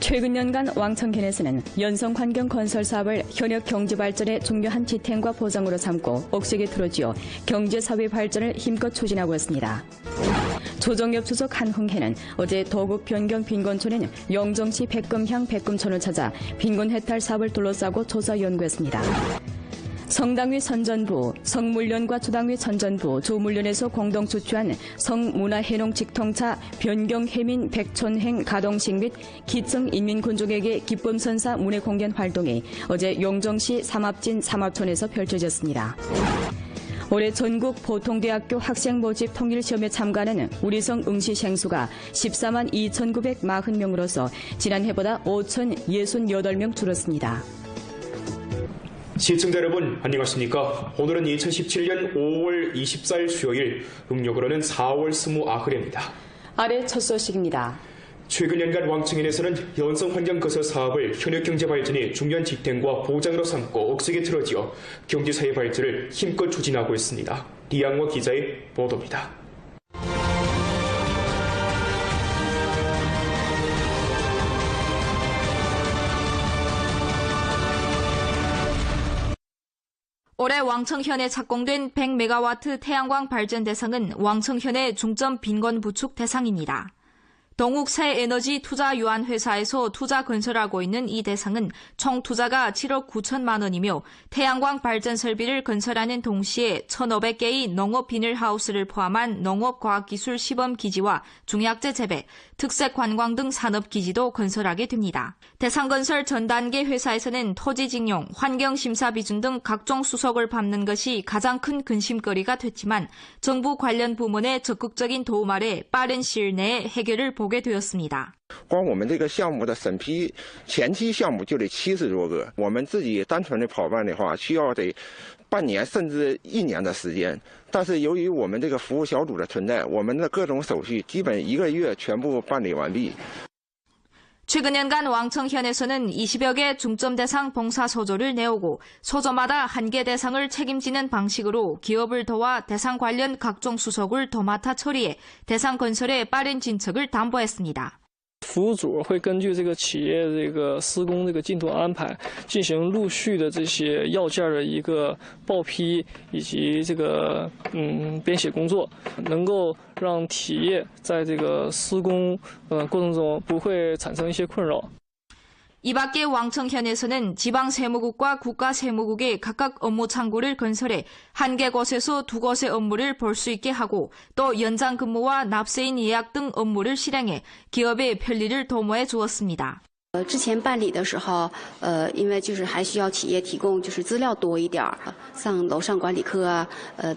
최근 년간 왕청현에서는 연성환경건설 사업을 현역 경제발전의 중요한 지탱과 보장으로 삼고 억식에 틀어쥐어 경제사회 발전을 힘껏 추진하고 있습니다. 조정엽 수석 한흥회는 어제 도곡 변경 빈곤촌인 영정시 백금향 백금촌을 찾아 빈곤 해탈 사업을 둘러싸고 조사 연구했습니다. 성당위 선전부, 성물련과 주당위 선전부, 조물련에서 공동 주최한 성문화해농 직통차 변경해민 백촌행 가동식 및 기층 인민군족에게 기쁨선사 문해공연 활동이 어제 영정시 삼합진 삼합촌에서 펼쳐졌습니다. 올해 전국 보통대학교 학생 모집 통일시험에 참가하는 우리성 응시생수가 14만 2,940명으로서 지난해보다 5,068명 줄었습니다. 시청자 여러분 안녕하십니까? 오늘은 2017년 5월 24일 수요일, 음력으로는 4월 29일입니다. 아래 첫 소식입니다. 최근 연간 왕청현에서는 연성환경건설 사업을 현역 경제 발전의 중요한 지탱과 보장으로 삼고 억식에 틀어지어 경제사회 발전을 힘껏 추진하고 있습니다. 리양원 기자의 보도입니다. 올해 왕청현에 착공된 100메가와트 태양광 발전 대상은 왕청현의 중점 빈곤 부축 대상입니다. 동욱 새에너지 투자 유한 회사에서 투자 건설하고 있는 이 대상은 총 투자가 7억 9천만 원이며 태양광 발전 설비를 건설하는 동시에 1,500개의 농업 비닐하우스를 포함한 농업과학기술 시범기지와 중약재 재배, 특색 관광 등 산업기지도 건설하게 됩니다. 대상건설 전 단계 회사에서는 토지직용, 환경심사 비준 등 각종 수속을 밟는 것이 가장 큰 근심거리가 됐지만 정부 관련 부문의 적극적인 도움 아래 빠른 시일 내에 해결을 보게 되었습니다. 光我们这个项目的审批前期项目就得70多个，我们自己单纯的跑办的话，需要得半年甚至1年的时间。但是由于我们这个服务小组的存在，我们的各种手续基本1个月全部办理完毕。 최근 연간 왕청현에서는 20여 개 중점 대상 봉사 소조를 내오고 소조마다 한 개 대상을 책임지는 방식으로 기업을 도와 대상 관련 각종 수속을 도맡아 처리해 대상 건설의 빠른 진척을 담보했습니다. 服务组会根据这个企业这个施工这个进度安排，进行陆续的这些要件的一个报批以及这个编写工作，能够让企业在这个施工过程中不会产生一些困扰。 이 밖에 왕청현에서는 지방세무국과 국가세무국에 각각 업무 창구를 건설해 한 개 곳에서 두 곳의 업무를 볼 수 있게 하고 또 연장 근무와 납세인 예약 등 업무를 실행해 기업의 편리를 도모해 주었습니다. 之前办理的时候，因为就是还需要企业提供就是资料多一点，像楼上管理科啊，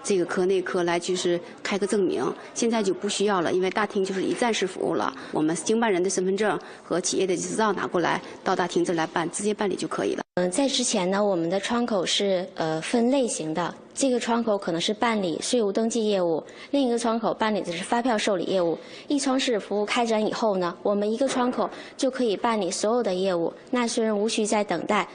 这个科那科来就是开个证明，现在就不需要了，因为大厅就是一站式服务了。我们经办人的身份证和企业的执照拿过来，到大厅这来办，直接办理就可以了。在之前呢，我们的窗口是分类型的。 这个窗口可能是办理税务登记业务，另一个窗口办理的是发票受理业务。一窗式服务开展以后呢，我们一个窗口就可以办理所有的业务，纳税人无需再等待。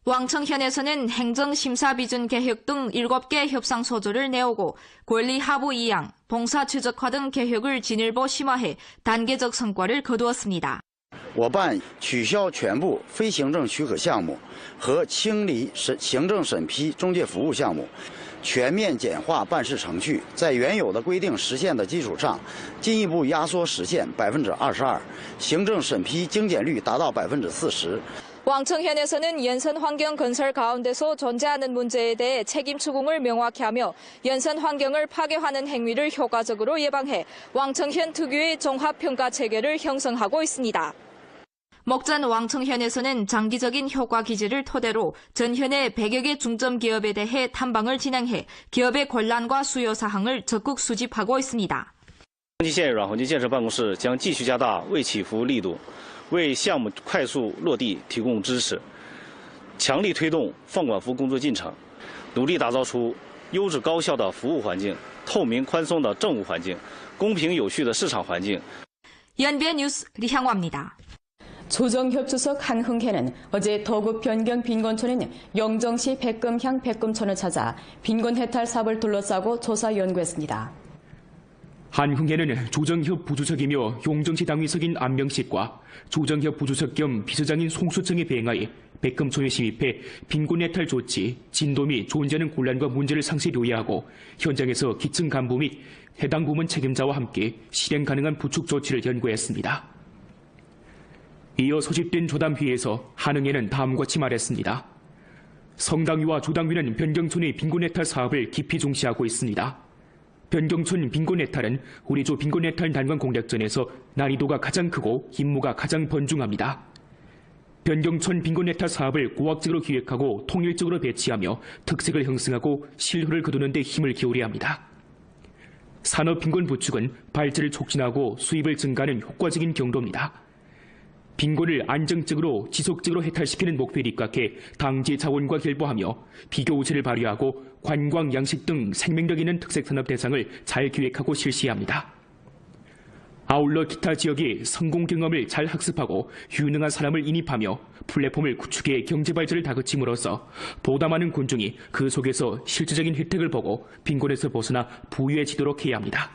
왕청현에서는 행정심사비준 개혁 등 7개 협상 소조를 내오고 권리 하부 이양, 봉사 최적화 등 개혁을 진일보 심화해 단계적 성과를 거두었습니다. 我办取消全部非行政许可项目和清理行政审批中介服务项目，全面简化办事程序，在原有的规定实现的基础上，进一步压缩实现22%，行政审批精简率达到40%。 왕청현에서는 연선 환경 건설 가운데서 존재하는 문제에 대해 책임 추궁을 명확히 하며 연선 환경을 파괴하는 행위를 효과적으로 예방해 왕청현 특유의 종합평가 체계를 형성하고 있습니다. 목전 왕청현에서는 장기적인 효과 기제를 토대로 전현의 100여 개 중점 기업에 대해 탐방을 진행해 기업의 권란과 수요 사항을 적극 수집하고 있습니다. 红旗县软红旗建设办公室将继续加大为企服务力度，为项目快速落地提供支持，强力推动放管服工作进程，努力打造出优质高效的服务环境、透明宽松的政务环境、公平有序的市场环境。 연변 뉴스 리향화입니다. 조정엽 수석 한흥회는 어제 도곡 변경 빈곤촌인 영정시 백금향 백금촌을 찾아 빈곤 해탈 사업을 둘러싸고 조사 연구했습니다. 한흥회는 조정협 부주석이며 용정시 당위석인 안명식과 조정협 부주석 겸 비서장인 송수청에 배행하여 백금촌에 심입해 빈곤 해탈 조치, 진도 및 존재하는 곤란과 문제를 상세히 요약하고 현장에서 기층 간부 및 해당 부문 책임자와 함께 실행 가능한 부축 조치를 연구했습니다. 이어 소집된 조담회에서 한흥회는 다음과 같이 말했습니다. 성당위와 조당위는 변경촌의 빈곤 해탈 사업을 깊이 중시하고 있습니다. 변경촌 빈곤 해탈은 우리 조 빈곤 해탈 난관 공략전에서 난이도가 가장 크고 임무가 가장 번중합니다. 변경촌 빈곤 해탈 사업을 고학적으로 기획하고 통일적으로 배치하며 특색을 형성하고 실효를 거두는 데 힘을 기울여야 합니다. 산업 빈곤 부축은 발전을 촉진하고 수입을 증가하는 효과적인 경로입니다. 빈곤을 안정적으로 지속적으로 해탈시키는 목표에 입각해 당지 자원과 결부하며 비교 우세를 발휘하고 관광, 양식 등 생명력 있는 특색 산업 대상을 잘 기획하고 실시해야 합니다. 아울러 기타 지역의 성공 경험을 잘 학습하고 유능한 사람을 인입하며 플랫폼을 구축해 경제 발전을 다그침으로써 보다 많은 군중이 그 속에서 실질적인 혜택을 보고 빈곤에서 벗어나 부유해지도록 해야 합니다.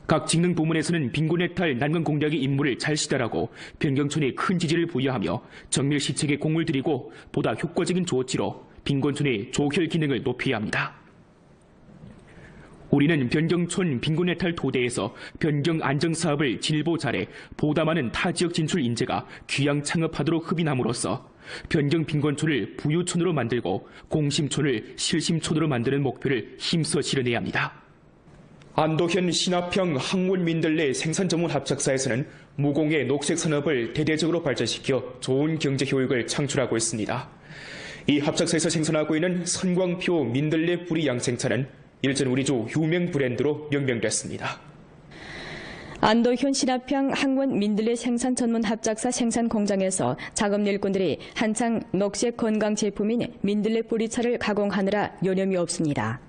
각 직능 부문에서는 빈곤 해탈 난관 공략의 임무를 잘 시달하고 변경촌에 큰 지지를 부여하며 정밀 시책에 공을 들이고 보다 효과적인 조치로 빈곤촌의 조혈 기능을 높여야 합니다. 우리는 변경촌 빈곤 해탈 토대에서 변경 안정 사업을 진일보 잘해 보다 많은 타 지역 진출 인재가 귀양 창업하도록 흡인함으로써 변경 빈곤촌을 부유촌으로 만들고 공심촌을 실심촌으로 만드는 목표를 힘써 실현해야 합니다. 안도현 신화평 항원 민들레 생산 전문 합작사에서는 무공해 녹색 산업을 대대적으로 발전시켜 좋은 경제 효익을 창출하고 있습니다. 이 합작사에서 생산하고 있는 선광표 민들레 뿌리 양생차는 일전 우리조 유명 브랜드로 명명됐습니다. 안도현 신화평 항원 민들레 생산 전문 합작사 생산 공장에서 작업 일꾼들이 한창 녹색 건강 제품인 민들레 뿌리차를 가공하느라 여념이 없습니다.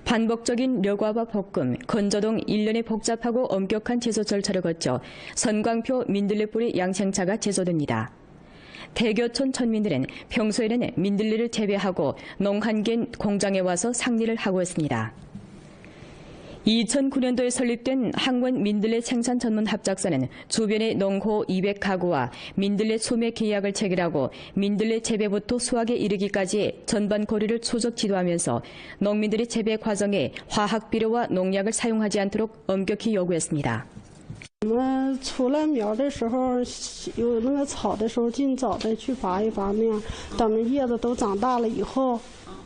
반복적인 려과와 볶음, 건조동 일련의 복잡하고 엄격한 제조 절차를 거쳐 선광표 민들레 뿌리 양생차가 제조됩니다. 대교촌 천민들은 평소에는 민들레를 재배하고 농한견 공장에 와서 상리를 하고 있습니다. 2009년도에 설립된 항원 민들레 생산 전문 합작사는 주변의 농호 200가구와 민들레 소매 계약을 체결하고 민들레 재배부터 수확에 이르기까지의 전반 고리를 추적 지도하면서 농민들의 재배 과정에 화학 비료와 농약을 사용하지 않도록 엄격히 요구했습니다. 我们出来苗的时候，有那个草的时候，尽早的去拔一拔苗，等叶子都长大了以后，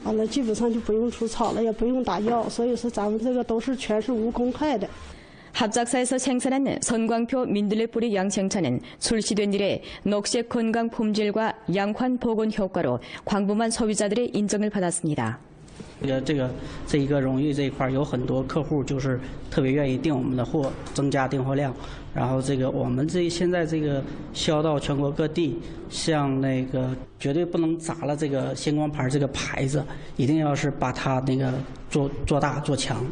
完了基本上就不用除草了，也不用打药，所以说咱们这个都是全是无公害的。 합작사에서 생산한 선광표 민들레 뿌리 양생차는 출시된 이래 녹색 건강 품질과 양환 보건 효과로 광범한 소비자들의 인정을 받았습니다. 这一个荣誉这一块有很多客户就是特别愿意订我们的货，增加订货量。然后我们现在这个销到全国各地，像那个绝对不能砸了这个鲜光牌这个牌子，一定要是把它那个做大做强。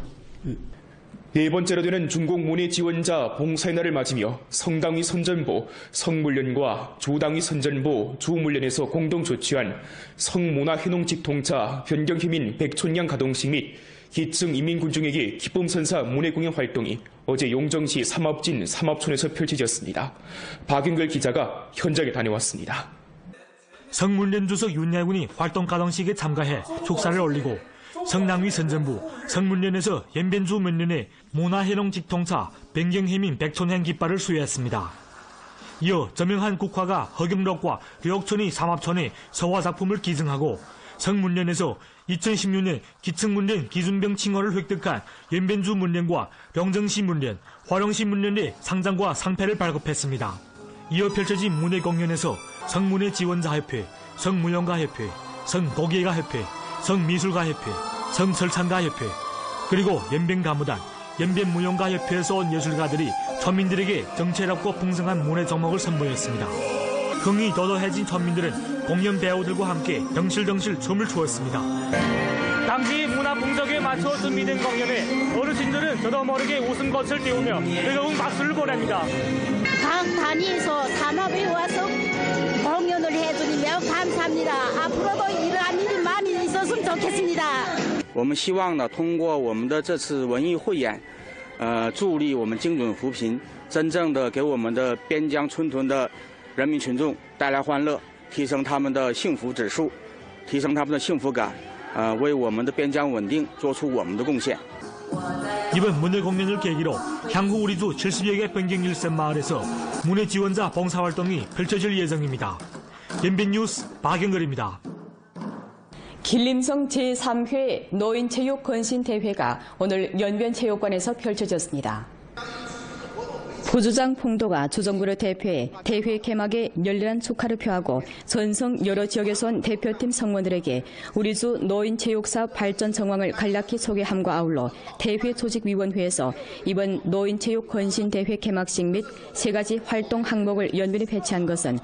네 번째로 되는 중국 문예 지원자 봉사의 날을 맞으며 성당위 선전부, 성물련과 조당위 선전부, 주물련에서 공동 조치한 성문화회농 직통차 변경희민 백촌양 가동식 및 기층 인민군중에게 기쁨선사 문예공연 활동이 어제 용정시 삼업진 삼업촌에서 펼쳐졌습니다. 박윤글 기자가 현장에 다녀왔습니다. 성문련 주석 윤야군이 활동 가동식에 참가해 축사를 올리고 성당위 선전부, 성문련에서 연변주 문련의 문화해농 직통차 변경혜민 백촌향 깃발을 수여했습니다. 이어 저명한 국화가 허경록과 류옥천이 삼합촌에 서화작품을 기증하고 성문련에서 2016년 기층문련 기준병 칭호를 획득한 연변주 문련과 영정시 문련, 화령시 문련의 상장과 상패를 발급했습니다. 이어 펼쳐진 문예 공연에서 성문예 지원자협회, 성무용가협회, 성고기가협회, 성미술가협회, 성설창가협회, 그리고 연변가무단, 연변무용가협회에서 온 예술가들이 천민들에게 정체롭고 풍성한 문예 종목을 선보였습니다. 흥이 도도해진 천민들은 공연 배우들과 함께 덩실덩실 춤을 추었습니다. 당시 문화 풍속에 맞춰 준비된 공연에 어르신들은 저도 모르게 웃음꽃을 띄우며 뜨거운 박수를 보냅니다. 각 단위에서 삼합에 와서 공연을 해주니 매우 감사합니다. 앞으로도 이러한 일이 많이 있었으면 좋겠습니다. 我们希望呢，通过我们的这次文艺汇演，助力我们精准扶贫，真正的给我们的边疆村屯的人民群众带来欢乐，提升他们的幸福指数，提升他们的幸福感，为我们的边疆稳定做出我们的贡献。 이번 문예 공연을 계기로 향후 우리 주 70여 개 변경 일선 마을에서 문예 지원자 봉사활동이 펼쳐질 예정입니다. 연변 뉴스 박영걸입니다. 길림성 제3회 노인체육 건신대회가 오늘 연변체육관에서 펼쳐졌습니다. 부주장 풍도가 주정부를 대표해 대회 개막에 열렬한 축하를 표하고 전성 여러 지역에서 온 대표팀 성원들에게 우리주 노인체육사업 발전 정황을 간략히 소개함과 아울러 대회 조직위원회에서 이번 노인체육 건신대회 개막식 및 3가지 활동 항목을 연변에 배치한 것은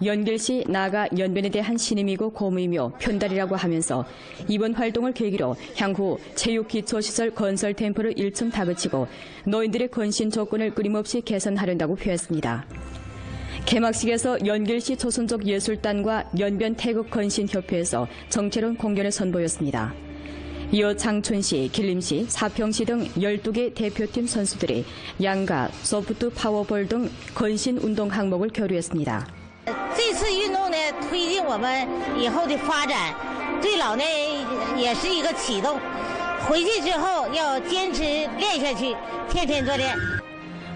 연결시 나아가 연변에 대한 신임이고 고무이며 편달이라고 하면서 이번 활동을 계기로 향후 체육기초시설 건설 템포를 1층 다그치고 노인들의 건신 조건을 끊임없이 개선하려고 표했습니다. 개막식에서 연결시 조선족 예술단과 연변 태극 건신협회에서 정체론 공연을 선보였습니다. 이어 장춘시, 길림시, 사평시 등 12개 대표팀 선수들이 양가, 소프트 파워볼 등 건신 운동 항목을 교류했습니다. 这次运动呢，推进我们以后的发展，对老呢也是一个启动。回去之后要坚持练下去，天天锻炼。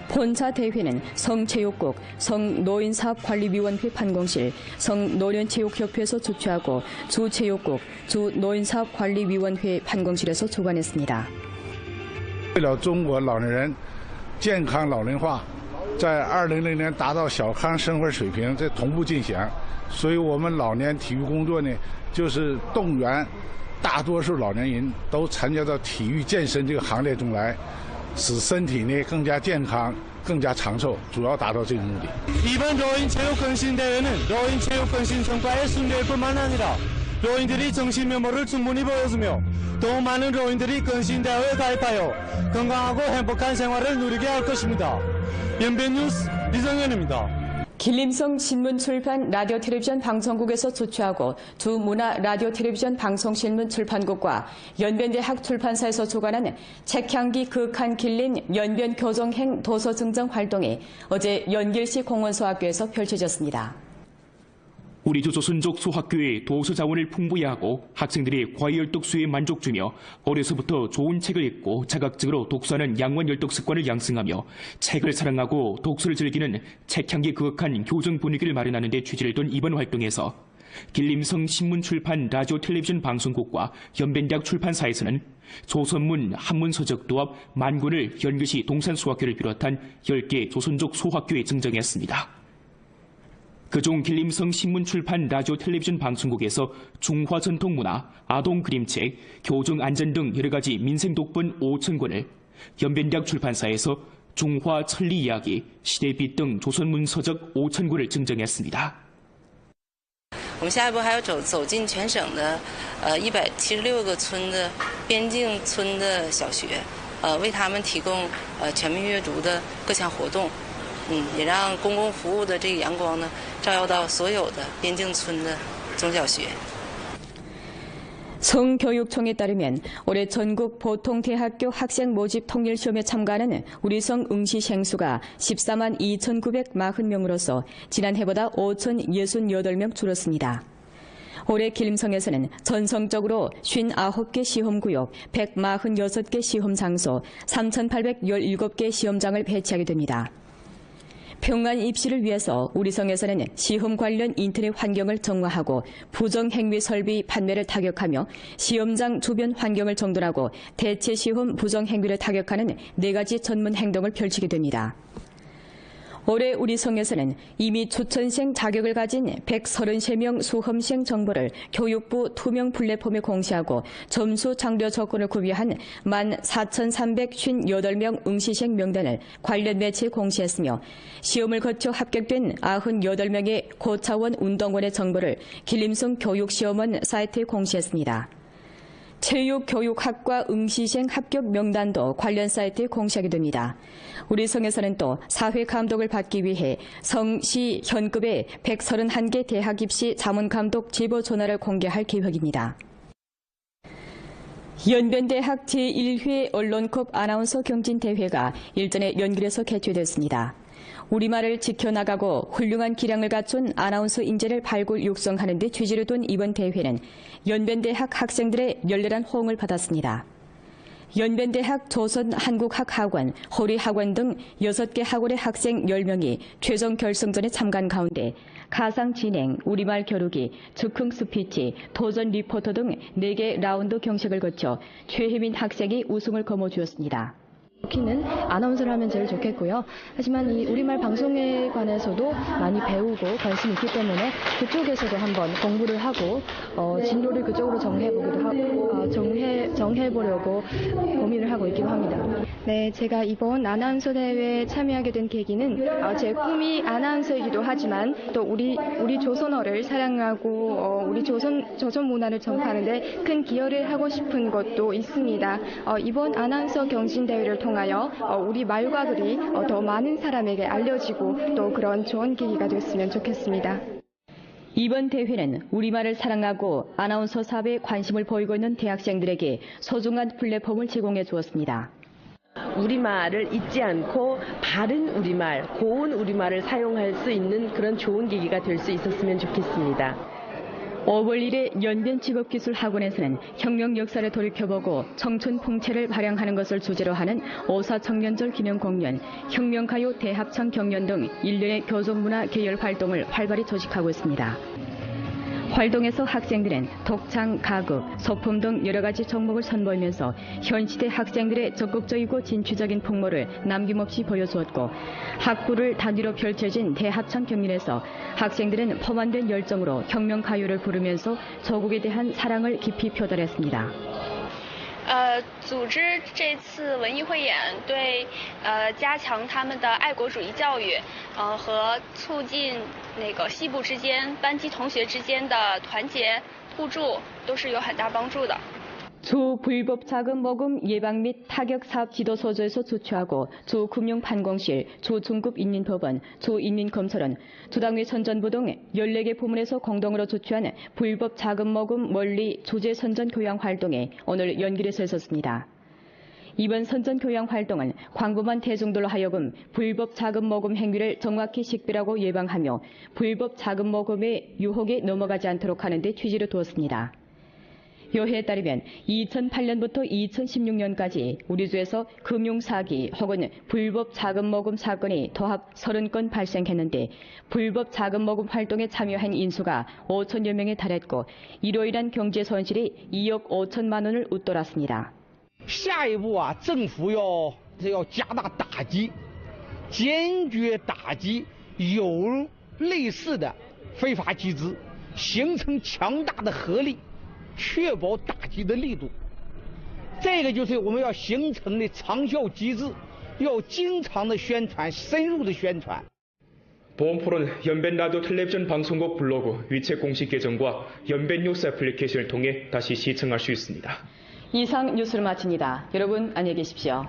본차 대회는 성체육국, 성노인사업관리위원회 판공실, 성노년체육협회에서 주최하고 주체육국, 주노인사업관리위원회 판공실에서 주관했습니다. 为了中国老年人健康老龄化。 在2000年达到小康生活水平，这同步进行，所以我们老年体育工作呢，就是动员大多数老年人都参加到体育健身这个行列中来，使身体呢更加健康、更加长寿，主要达到这个目的。 이번 노인체육건신대회는 노인체육건신 성과의 순례뿐만 아니라 노인들이 정신 면모를 충분히 보여주며 더 많은 노인들이 건신대회에 가입하여 건강하고 행복한 생활을 누리게 할 것입니다. 연변 뉴스 이정현입니다. 길림성 신문출판 라디오 텔레비전 방송국에서 주최하고 주문화 라디오 텔레비전 방송신문 출판국과 연변대학 출판사에서 주관하는 책향기 극한 길림 연변 교정행 도서 증정 활동이 어제 연길시 공원소학교에서 펼쳐졌습니다. 우리 주 조선족 소학교의 도서 자원을 풍부히 하고 학생들의 과외열독수에 만족 주며 어려서부터 좋은 책을 읽고 자각적으로 독서하는 양원 열독 습관을 양성하며 책을 사랑하고 독서를 즐기는 책향기 그윽한 교정 분위기를 마련하는 데 취지를 둔 이번 활동에서 길림성 신문출판 라디오 텔레비전 방송국과 연변대학 출판사에서는 조선문 한문서적도합 만권을 연길시 동산소학교를 비롯한 10개 조선족 소학교에 증정했습니다. 그중 길림성 신문출판 라디오 텔레비전 방송국에서 중화전통문화, 아동 그림책, 교정안전 등 여러가지 민생독본 5,000권을, 연변대학 출판사에서 중화 천리이야기, 시대빛 등 조선문서적 5,000권을 증정했습니다. 我们下一步还要走进全省的176个村的边境村的小学，为他们提供全民阅读的各项活动。 也让公共服务的这个阳光呢，照耀到所有的边境村的中小学。 성교육청에 따르면 올해 전국 보통대학교 학생 모집 통일시험에 참가하는 우리 성 응시생 수가 14만 2,940명으로서 지난해보다 5,068명 줄었습니다. 올해 길림성에서는 전성적으로 59개 시험구역, 146개 시험장소, 3,817개 시험장을 배치하게 됩니다. 평안 입시를 위해서 우리 성에서는 시험 관련 인터넷 환경을 정화하고 부정행위 설비 판매를 타격하며 시험장 주변 환경을 정돈하고 대체 시험 부정행위를 타격하는 4가지 전문 행동을 펼치게 됩니다. 올해 우리 성에서는 이미 추천생 자격을 가진 133명 수험생 정보를 교육부 투명 플랫폼에 공시하고 점수 장려 조건을 구비한 14,358명 응시생 명단을 관련 매체에 공시했으며 시험을 거쳐 합격된 98명의 고차원 운동원의 정보를 길림성 교육시험원 사이트에 공시했습니다. 체육교육학과 응시생 합격 명단도 관련 사이트에 공시하게 됩니다. 우리 성에서는 또 사회 감독을 받기 위해 성시 현급의 131개 대학 입시 자문감독 제보 전화를 공개할 계획입니다. 연변대학 제1회 언론컵 아나운서 경진대회가 일전에 연길에서 개최됐습니다. 우리말을 지켜나가고 훌륭한 기량을 갖춘 아나운서 인재를 발굴 육성하는 데 취지를 둔 이번 대회는 연변대학 학생들의 열렬한 호응을 받았습니다. 연변대학 조선한국학학원, 허리학원 등 6개 학원의 학생 10명이 최종 결승전에 참가한 가운데 가상 진행, 우리말 겨루기, 즉흥 스피치, 도전 리포터 등 4개 라운드 경식을 거쳐 최혜민 학생이 우승을 거머쥐었습니다. 좋기는 아나운서를 하면 제일 좋겠고요. 하지만 이 우리말 방송에 관해서도 많이 배우고 관심이 있기 때문에 그쪽에서도 한번 공부를 하고 진로를 그쪽으로 정해보려고 고민을 하고 있기도 합니다. 네, 제가 이번 아나운서 대회에 참여하게 된 계기는 제 꿈이 아나운서이기도 하지만 또 우리 조선어를 사랑하고 우리 조선 문화를 전파하는 데 큰 기여를 하고 싶은 것도 있습니다. 이번 아나운서 경진 대회를 통하여 우리 말과 글이 더 많은 사람에게 알려지고 또 그런 좋은 계기가 됐으면 좋겠습니다. 이번 대회는 우리말을 사랑하고 아나운서 사업에 관심을 보이고 있는 대학생들에게 소중한 플랫폼을 제공해 주었습니다. 우리말을 잊지 않고 바른 우리말, 고운 우리말을 사용할 수 있는 그런 좋은 계기가 될 수 있었으면 좋겠습니다. 5월 1일 연변직업기술학원에서는 혁명 역사를 돌이켜보고 청춘 풍채를 발扬하는 것을 주제로 하는 5.4 청년절 기념 공연, 혁명가요 대합창 경연 등 일련의 교정문화 계열 활동을 활발히 조직하고 있습니다. 활동에서 학생들은 독창, 가극, 소품 등 여러 가지 종목을 선보이면서 현 시대 학생들의 적극적이고 진취적인 풍모를 남김없이 보여주었고 학구를 단위로 펼쳐진 대합창 경연에서 학생들은 포만된 열정으로 혁명 가요를 부르면서 조국에 대한 사랑을 깊이 표달했습니다. 组织这次文艺汇演对加强他们的爱国主义教育和促进西部之间班级同学之间的团结互助都是有很大帮助的。 주 불법 자금 모금 예방 및 타격 사업 지도 소조에서 주최하고 주 금융판공실, 주 중급인민법원, 주 인민검찰원, 주당회 선전부 등 14개 부문에서 공동으로 주최한 불법 자금 모금 원리 주제 선전 교양 활동에 오늘 연길에서 있었습니다. 이번 선전 교양 활동은 광범한 대중들로 하여금 불법 자금 모금 행위를 정확히 식별하고 예방하며 불법 자금 모금의 유혹에 넘어가지 않도록 하는 데 취지를 두었습니다. 요해에 따르면 2008년부터 2016년까지 우리 주에서 금융사기 혹은 불법 자금 모금 사건이 도합 30건 발생했는데 불법 자금 모금 활동에 참여한 인수가 5천여 명에 달했고 이로 인한 경제 손실이 2억 5천만 원을 웃돌았습니다. 下一步啊，政府要加大打击，坚决打击有类似的非法集资，形成强大的合力。 确保打击的力度，这个就是我们要形成的长效机制，要经常的宣传，深入的宣传。 보험포는 연변 라디오 텔레비전 방송국 블로그, 위챗 공식 계정과 연변 뉴스 애플리케이션을 통해 다시 시청할 수 있습니다. 이상 뉴스를 마칩니다. 여러분 안녕히 계십시오.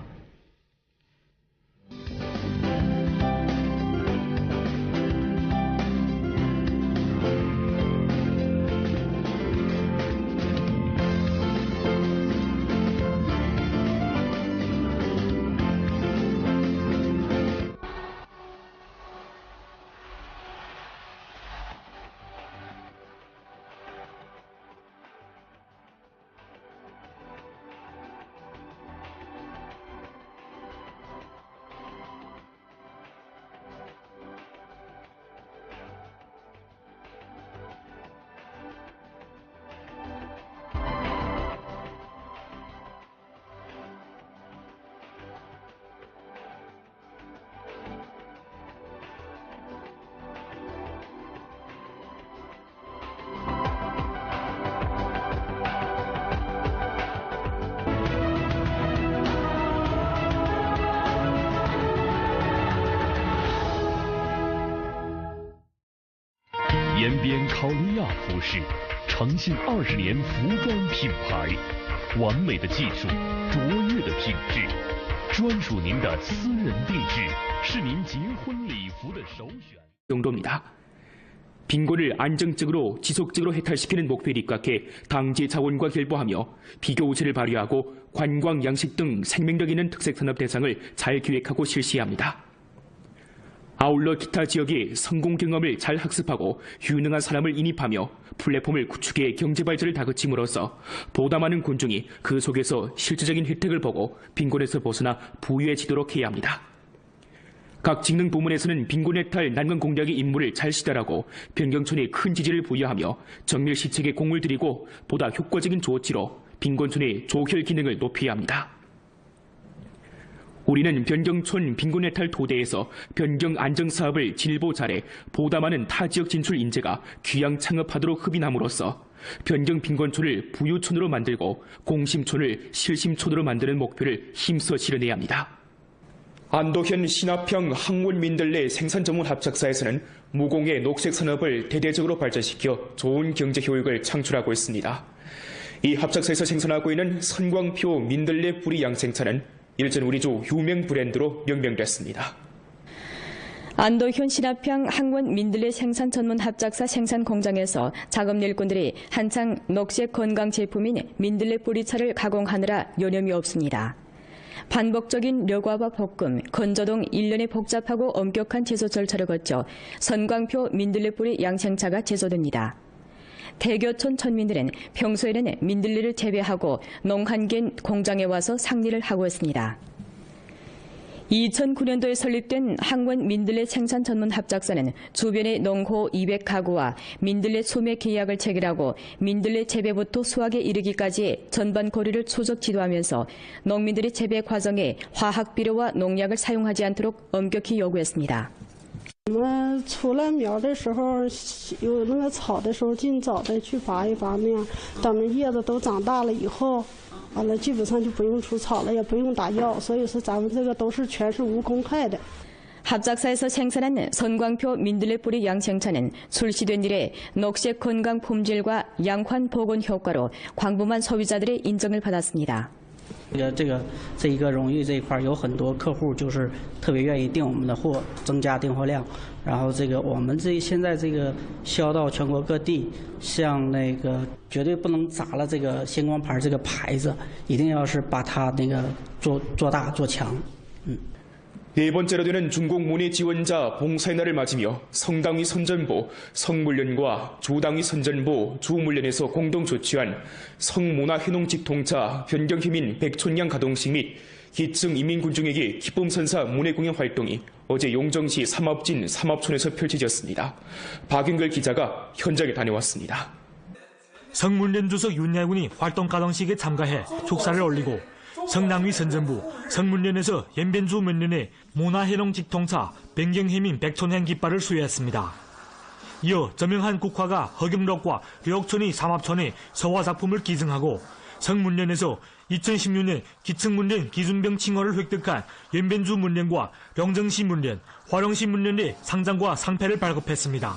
延边考利亚服饰，诚信20年服装品牌，完美的技术，卓越的品质，专属您的私人定制，是您结婚礼服的首选。 정도입니다. 빈곤을 안정적으로 지속적으로 해탈시키는 목표에 입각해 당지 자원과 결부하며 비교 우세를 발휘하고 관광, 양식 등 생명력 있는 특색산업 대상을 잘 기획하고 실시해야 합니다. 아울러 기타 지역의 성공 경험을 잘 학습하고 유능한 사람을 인입하며 플랫폼을 구축해 경제발전을 다그침으로써 보다 많은 군중이 그 속에서 실질적인 혜택을 보고 빈곤에서 벗어나 부유해지도록 해야 합니다. 각 직능 부문에서는 빈곤해탈 난관 공략의 임무를 잘 시달하고 변경촌에 큰 지지를 부여하며 정밀 시책에 공을 들이고 보다 효과적인 조치로 빈곤촌의 조혈 기능을 높여야 합니다. 우리는 변경촌 빈곤해탈 토대에서 변경 안정사업을 진일보 잘해 보다 많은 타 지역 진출 인재가 귀양 창업하도록 흡인함으로써 변경 빈곤촌을 부유촌으로 만들고 공심촌을 실심촌으로 만드는 목표를 힘써 실현해야 합니다. 안도현 신화평 항원 민들레 생산전문합작사에서는 무공해 녹색 산업을 대대적으로 발전시켜 좋은 경제 효익을 창출하고 있습니다. 이 합작사에서 생산하고 있는 선광표 민들레 뿌리 양생차는 일전 우리주 유명 브랜드로 명명됐습니다. 안도현 신화평 항원 민들레 생산 전문 합작사 생산 공장에서 작업 일꾼들이 한창 녹색 건강 제품인 민들레 뿌리차를 가공하느라 여념이 없습니다. 반복적인 력화와 볶음, 건조등 일련의 복잡하고 엄격한 제조 절차를 거쳐 선광표 민들레 뿌리 양생차가 제조됩니다. 대교촌村민들은 평소에는 민들레를 재배하고 농한겐 공장에 와서 상리를 하고 있습니다. 2009년도에 설립된 항원 민들레 생산 전문 합작사는 주변의 농호 200가구와 민들레 소매 계약을 체결하고 민들레 재배부터 수확에 이르기까지 전반 고리를 추적 지도하면서 농민들의 재배 과정에 화학 비료와 농약을 사용하지 않도록 엄격히 요구했습니다. 我们出来苗的时候，有那个草的时候，尽早的去拔一拔苗，等那叶子都长大了以后，完了基本上就不用除草了，也不用打药，所以说咱们这个都是全是无公害的。 합작사에서 생산한 선광표 민들레 뿌리 양생차는 출시된 이래 녹색 건강 품질과 양환 보건 효과로 광범한 소비자들의 인정을 받았습니다. 这一个荣誉这一块有很多客户就是特别愿意订我们的货，增加订货量。然后我们现在销到全国各地，像绝对不能砸了这个鲜光牌这个牌子，一定要是把它做大做强。 네 번째로 되는 중국 문예 지원자 봉사의 날을 맞으며 성당위 선전부, 성물련과 주당위 선전부, 주물련에서 공동 조치한 성문화회농직통차 변경희민 백촌양 가동식 및 기층 인민군중에게 기쁨선사 문예공연 활동이 어제 용정시 삼업진 삼업촌에서 펼쳐졌습니다. 박윤걸 기자가 현장에 다녀왔습니다. 성문련 주석 윤야군이 활동 가동식에 참가해 축사를 올리고 성남위 선전부, 성문련에서 연변주 면련의 문화해농 직통차 변경해민 백촌행 깃발을 수여했습니다. 이어 저명한 국화가 허경록과 류옥천이 삼합촌의 서화작품을 기증하고 성문련에서 2016년 기층문련 기준병 칭호를 획득한 연변주 문련과 영정시 문련, 화령시 문련의 상장과 상패를 발급했습니다.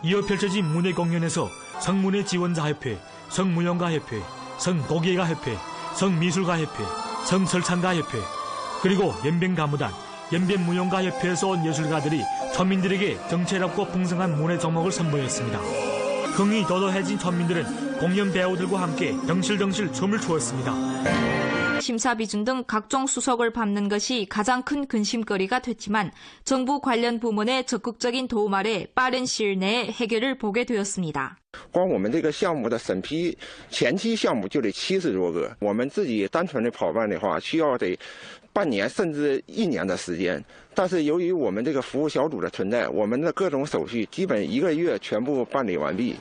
이어 펼쳐진 문예 공연에서 성문예 지원자협회, 성무용가협회, 성도기가협회, 성미술가협회, 성설창가협회, 그리고 연변가무단, 연변무용가협회에서 온 예술가들이村민들에게 정체롭고 풍성한 문예 종목을 선보였습니다. 흥이 더더해진村민들은 공연 배우들과 함께 덩실덩실 춤을 추었습니다. 심사 비준 등 각종 수석을 밟는 것이 가장 큰 근심거리가 됐지만 정부 관련 부문의 적극적인 도움 아래 빠른 시일 내에 해결을 보게 되었습니다. 光我们这个项目的审批前期项目就得70多个，我们自己单纯的跑办的话，需要得半年甚至1年的时间。但是由于我们这个服务小组的存在，我们的各种手续基本1个月全部办理完毕。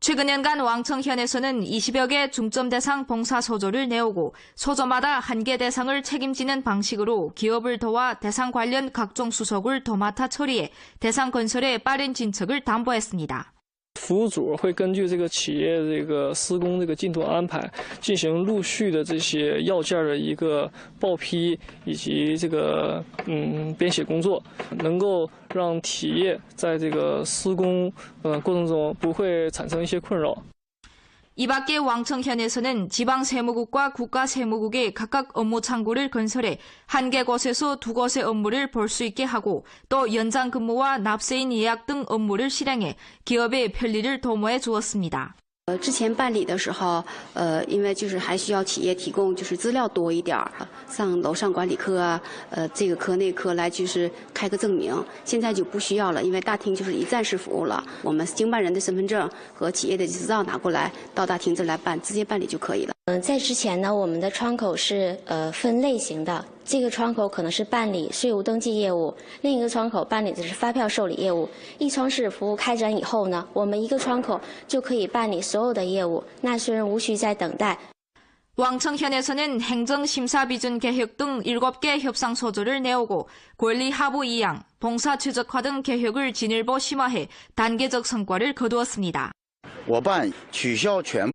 최근년간 왕청현에서는 20여 개 중점 대상 봉사 소조를 내오고 소조마다 한 개 대상을 책임지는 방식으로 기업을 도와 대상 관련 각종 수속을 도맡아 처리해 대상 건설의 빠른 진척을 담보했습니다. 服务组会根据这个企业这个施工这个进度安排，进行陆续的这些要件的一个报批以及这个编写工作，能够让企业在这个施工过程中不会产生一些困扰。이 밖에 왕청현에서는 지방세무국과 국가세무국에 각각 업무 창구를 건설해 한 개 곳에서 두 곳의 업무를 볼 수 있게 하고 또 연장 근무와 납세인 예약 등 업무를 실행해 기업의 편리를 도모해 주었습니다. 之前办理的时候，因为就是还需要企业提供就是资料多一点，像楼上管理科啊，这个科那科来就是开个证明，现在就不需要了，因为大厅就是一站式服务了。我们经办人的身份证和企业的执照拿过来，到大厅这来办，直接办理就可以了。在之前呢，我们的窗口是分类型的。这个窗口可能是办理税务登记业务，另一个窗口办理的是发票受理业务。一窗式服务开展以后呢，我们一个窗口就可以办理所有的业务，纳税人无需再等待。 왕청현에서는 행정심사비준 개혁 등 7개 협상소조를 내오고 권리하부 이양, 봉사최적화 등 개혁을 진일보 심화해 단계적 성과를 거두었습니다. 我办取消全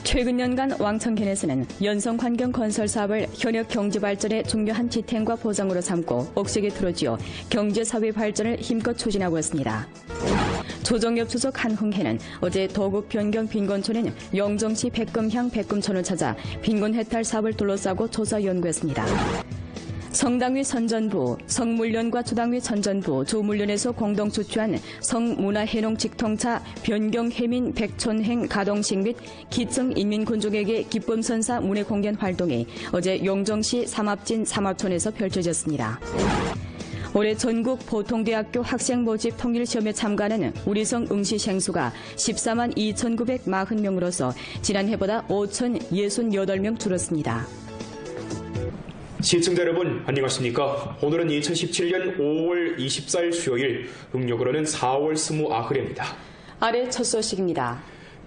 최근 년간 왕청현에서는 연성환경 건설 사업을 현역 경제 발전의 중요한 지탱과 보장으로 삼고 억세게 틀어쥐어 경제 사회 발전을 힘껏 추진하고 있습니다. 조정엽 수석 한흥회는 어제 도곡 변경 빈곤촌인 영정시 백금향 백금촌을 찾아 빈곤 해탈 사업을 둘러싸고 조사 연구했습니다. 성당위 선전부, 성물련과 주당위 선전부, 조물련에서 공동 주최한 성문화해농 직통차 변경해민 백촌행 가동식 및 기층 인민군족에게 기쁨선사 문해공연 활동이 어제 용정시 삼합진 삼합촌에서 펼쳐졌습니다. 올해 전국 보통대학교 학생 모집 통일시험에 참가하는 우리성 응시생 수가 14만 2,940명으로서 지난해보다 5,068명 줄었습니다. 시청자 여러분 안녕하십니까? 오늘은 2017년 5월 24일 수요일, 음력으로는 4월 29일입니다. 아래 첫 소식입니다.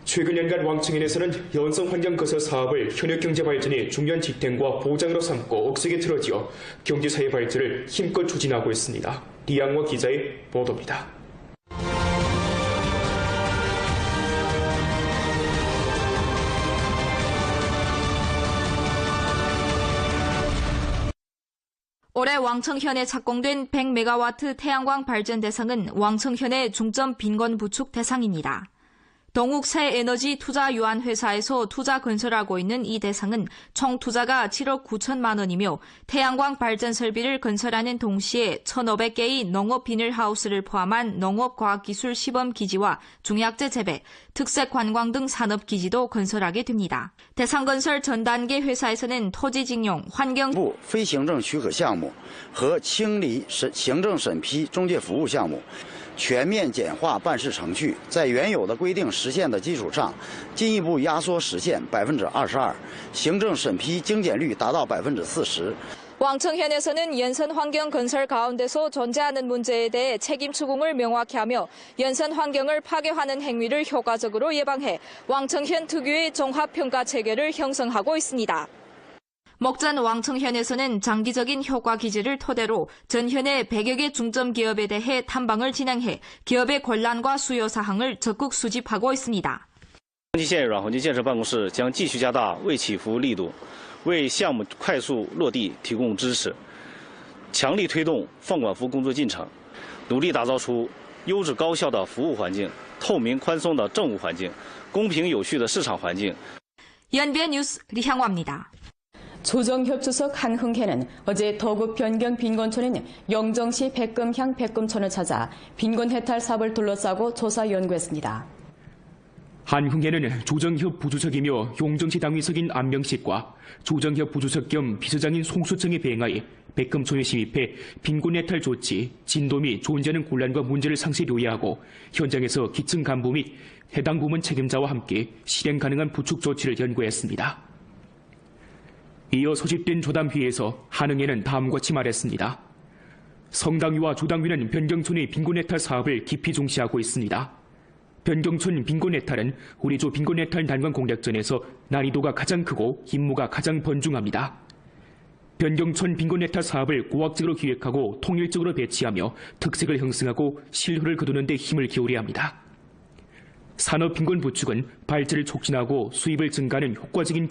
최근 연간 왕청현에서는 연성환경건설 사업을 현역경제 발전의 중요한 지탱과 보장으로 삼고 억세게 틀어지어 경제사회 발전을 힘껏 추진하고 있습니다. 리양화 기자의 보도입니다. 올해 왕청현에 착공된 100메가와트 태양광 발전 대상은 왕청현의 중점 빈곤 부축 대상입니다. 동욱 새에너지 투자 유한 회사에서 투자 건설하고 있는 이 대상은 총 투자가 7억 9천만 원이며 태양광 발전 설비를 건설하는 동시에 1,500개의 농업 비닐하우스를 포함한 농업과학기술 시범기지와 중약재 재배, 특색관광 등 산업기지도 건설하게 됩니다. 대상건설 전 단계 회사에서는 토지직용, 환경부 非行政许可项目和清理行政审批中介服务项目 全面简化办事程序，在原有的规定实现的基础上，进一步压缩实现22%，行政审批精简率达到40%。 왕청현에서는 연선 환경 건설 가운데서 존재하는 문제에 대해 책임 추궁을 명확히 하며 연선 환경을 파괴하는 행위를 효과적으로 예방해 왕청현 특유의 종합평가 체계를 형성하고 있습니다. 목전 왕청현에서는 장기적인 효과 기지를 토대로 전현의 100여 개 중점 기업에 대해 탐방을 진행해 기업의 권란과 수요 사항을 적극 수집하고 있습니다. 黄溪县软黄金建设办公室将继续加大为企服务力度，为项目快速落地提供支持，强力推动放管服工作进程，努力打造出优质高效的服务环境、透明宽松的政务环境、公平有序的市场环境。 연비의 뉴스 리향화입니다. 조정협 수석 한흥회는 어제 도곡 변경 빈곤촌인 영정시 백금향 백금촌을 찾아 빈곤 해탈 사업을 둘러싸고 조사 연구했습니다. 한흥회는 조정협 부주석이며 용정시 당위석인 안명식과 조정협 부주석 겸 비서장인 송수청에 배행하여 백금촌에 침입해 빈곤 해탈 조치, 진도 및 존재하는 곤란과 문제를 상세히 요약하고 현장에서 기층 간부 및 해당 부문 책임자와 함께 실행 가능한 부축 조치를 연구했습니다. 이어 소집된 조담회에서 한흥회는 다음과 같이 말했습니다. 성당위와 조당위는 변경촌의 빈곤해탈 사업을 깊이 중시하고 있습니다. 변경촌 빈곤해탈은 우리 조 빈곤해탈 난관 공략전에서 난이도가 가장 크고 임무가 가장 번중합니다. 변경촌 빈곤해탈 사업을 고학적으로 기획하고 통일적으로 배치하며 특색을 형성하고 실효를 거두는 데 힘을 기울여야 합니다. 산업 빈곤 부축은 발전을 촉진하고 수입을 증가하는 효과적인